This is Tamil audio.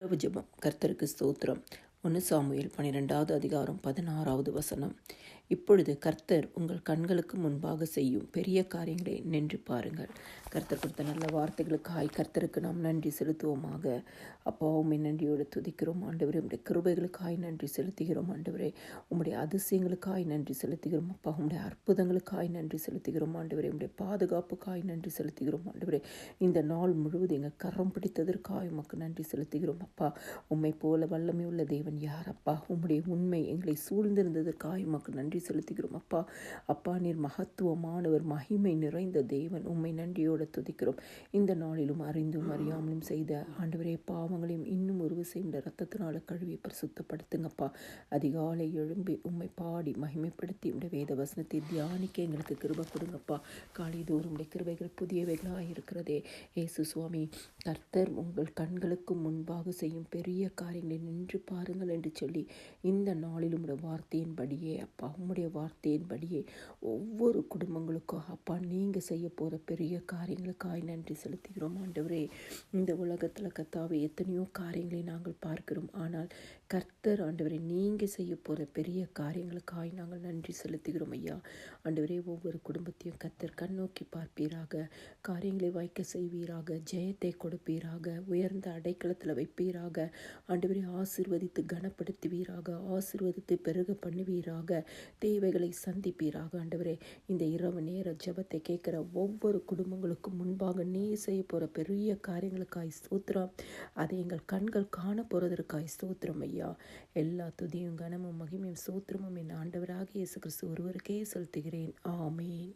இரவு ஜெபம். கர்த்தருக்கு ஸ்தோத்திரம். 1 சாமுவேல் 12வது அதிகாரம் 16வது வசனம். இப்பொழுது கர்த்தர் உங்கள் கண்களுக்கு முன்பாக செய்யும் பெரிய காரியங்களை நின்று பாருங்கள். கர்த்தர் கொடுத்த நல்ல வார்த்தைகளுக்காய் கர்த்தருக்கு நாம் நன்றி செலுத்துவோமாக. அப்பா, உம்மை நன்றியோடு துதிக்கிறோம் ஆண்டவரே. உம்முடைய கிருபைகளுக்காய் நன்றி செலுத்துகிறோம் ஆண்டவரே. உம்முடைய அதிசயங்களுக்காய் நன்றி செலுத்துகிறோம் அப்பா. உம்முடைய அற்புதங்களுக்காய் நன்றி செலுத்துகிறோம் ஆண்டவரே. உம்முடைய பாதுகாப்புக்காய் நன்றி செலுத்துகிறோம் ஆண்டவரே. இந்த நாள் முழுவதும் எங்கள் கரம் பிடித்ததற்காய் உமக்கு நன்றி செலுத்துகிறோம் அப்பா. உம்மை போல வல்லமை உள்ள தேவன் யார் அப்பா? உம்முடைய உண்மை எங்களை சூழ்ந்திருந்ததற்காய் உமக்கு நன்றி செலுத்துகிறோம் அப்பா. அப்பா, நீர் மகத்துவமானவர், மகிமை நிறைந்த தேவன். உம்மை நன்றியோடு துதிக்கிறோம். இந்த நாளிலும் அறிந்தும் அறியாமலும் செய்த ஆண்டவரே பாவங்களையும் இன்னும் ஒரு செய்த ரத்தத்தினால கழுவி பரிசுத்தப்படுத்துங்கப்பா. அதிகாலை எழும்பி உம்மை பாடி மகிமைப்படுத்தி உடைய வேத வசனத்தை தியானிக்க எங்களுக்கு கிருபை கொடுங்கப்பா. காலை தோறும் உடைய கிருபைகள் புதியவைகளாக இருக்கிறதே. ஏசு சுவாமி, கர்த்தர் உங்கள் கண்களுக்கு முன்பாக செய்யும் பெரிய காரியங்களை நின்று பாருங்கள் என்று சொல்லி இந்த நாளிலும் உடைய வார்த்தையின்படியே அப்பா, உம்முடைய வார்த்தையின்படியே ஒவ்வொரு குடும்பங்களுக்கும் அப்பா நீங்கள் செய்ய போகிற பெரிய காரியங்களுக்காய் நன்றி செலுத்துகிறோம் ஆண்டவரே. இந்த உலகத்தில் கர்த்தாவே எத்தனையோ காரியங்களை நாங்கள் பார்க்கிறோம். ஆனால் கர்த்தர் ஆண்டவரே, நீங்கள் செய்ய போகிற பெரிய காரியங்களுக்காய் நாங்கள் நன்றி செலுத்துகிறோம் ஐயா. ஆண்டவரே, ஒவ்வொரு குடும்பத்தையும் கர்த்தர் கண்ணோக்கி பார்ப்பீராக, காரியங்களை வாய்க்க செய்வீராக, ஜெயத்தை கொடுப்பீராக, உயர்ந்த அடைக்கலத்தில் வைப்பீராக. ஆண்டவரே, ஆசீர்வதித்து கனப்படுத்துவீராக, ஆசீர்வதித்து பெருக பண்ணுவீராக, தேவைகளை சந்திப்பீராக. ஆண்டவரே, இந்த இரவு நேர ஜெபத்தை கேட்குற ஒவ்வொரு குடும்பங்களுக்கும் முன்பாக நீ செய்ய போகிற பெரிய காரியங்களுக்காய் ஸ்தோத்திரம். அதை எங்கள் கண்கள் காண போகிறதற்காய் ஸ்தோத்திரம் ஐயா. எல்லா துதியும் கனமும் மகிமையும் ஸ்தோத்திரமும் என் ஆண்டவராகிய இயேசு கிறிஸ்து ஒருவருக்கே செலுத்துகிறேன். ஆமேன்.